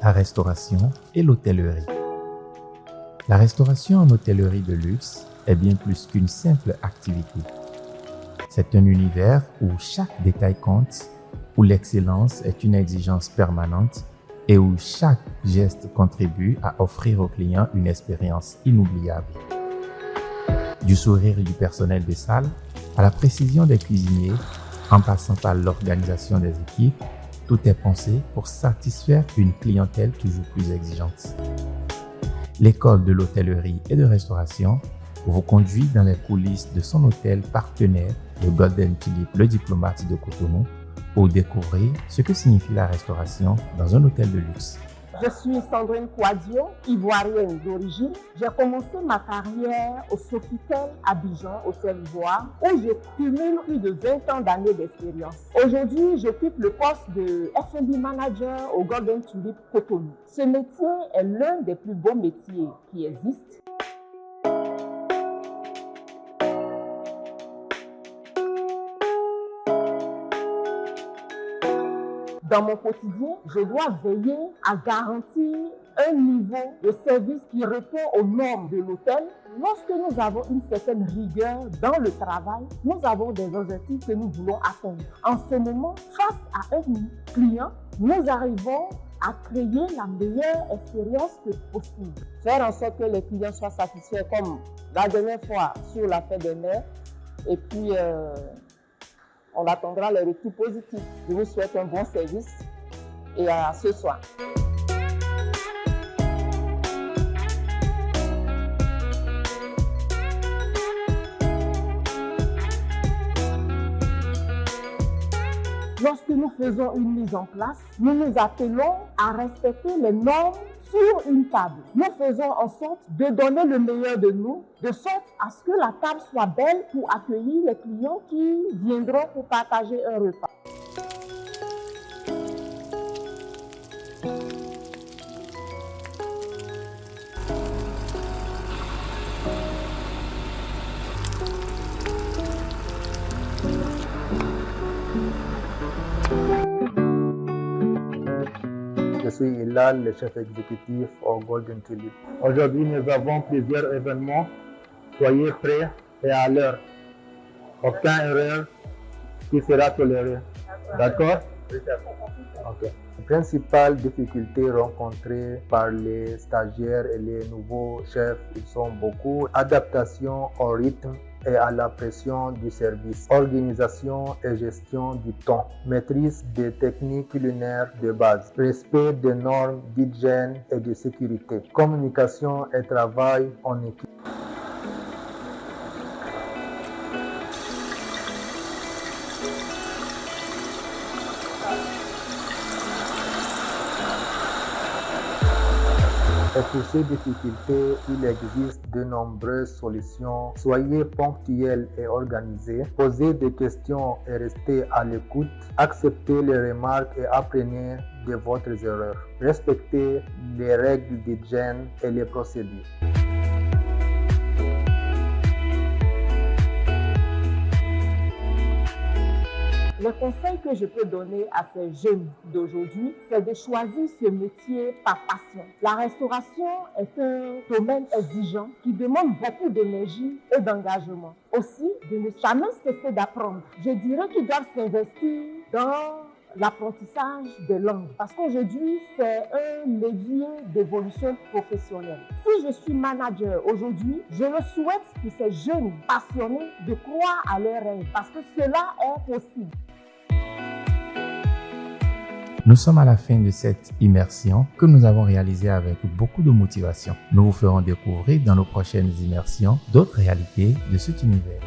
la restauration et l'hôtellerie. La restauration en hôtellerie de luxe est bien plus qu'une simple activité. C'est un univers où chaque détail compte, où l'excellence est une exigence permanente et où chaque geste contribue à offrir aux clients une expérience inoubliable. Du sourire du personnel des salles à la précision des cuisiniers, en passant par l'organisation des équipes, tout est pensé pour satisfaire une clientèle toujours plus exigeante. L'école de l'hôtellerie et de restauration vous conduit dans les coulisses de son hôtel partenaire, le Golden Tulip Le Diplomate de Cotonou, pour découvrir ce que signifie la restauration dans un hôtel de luxe. Je suis Sandrine Kouadio, ivoirienne d'origine. J'ai commencé ma carrière au Sofitel Abidjan, Hôtel Ivoire, où je cumule plus de 20 ans d'années d'expérience. Aujourd'hui, j'occupe le poste de F&B Manager au Golden Tulip Cotonou. Ce métier est l'un des plus beaux métiers qui existent. Dans mon quotidien, je dois veiller à garantir un niveau de service qui répond aux normes de l'hôtel. Lorsque nous avons une certaine rigueur dans le travail, nous avons des objectifs que nous voulons atteindre. En ce moment, face à un client, nous arrivons à créer la meilleure expérience que possible. Faire en sorte que les clients soient satisfaits, comme la dernière fois sur la fête des mères. Et puis, on attendra les retours positifs. Je vous souhaite un bon service et à ce soir. Lorsque nous faisons une mise en place, nous nous attelons à respecter les normes sur une table. Nous faisons en sorte de donner le meilleur de nous, de sorte à ce que la table soit belle pour accueillir les clients qui viendront pour partager un repas. Je suis Hilal, le chef exécutif au Golden Tulip. Aujourd'hui, nous avons plusieurs événements. Soyez prêts et à l'heure. Aucune erreur qui sera tolérée. D'accord? Okay. Les principales difficultés rencontrées par les stagiaires et les nouveaux chefs, ils sont beaucoup. Adaptation au rythme et à la pression du service, organisation et gestion du temps, maîtrise des techniques culinaires de base, respect des normes d'hygiène et de sécurité, communication et travail en équipe. Et pour ces difficultés, il existe de nombreuses solutions. Soyez ponctuels et organisés. Posez des questions et restez à l'écoute. Acceptez les remarques et apprenez de vos erreurs. Respectez les règles d'hygiène et les procédures. Le conseil que je peux donner à ces jeunes d'aujourd'hui, c'est de choisir ce métier par passion. La restauration est un domaine exigeant qui demande beaucoup d'énergie et d'engagement. Aussi, de ne jamais cesser d'apprendre. Je dirais qu'ils doivent s'investir dans l'apprentissage des langues. Parce qu'aujourd'hui, c'est un levier d'évolution professionnelle. Si je suis manager aujourd'hui, je le souhaite pour ces jeunes passionnés de croire à leurs rêves. Parce que cela est possible. Nous sommes à la fin de cette immersion que nous avons réalisée avec beaucoup de motivation. Nous vous ferons découvrir dans nos prochaines immersions d'autres réalités de cet univers.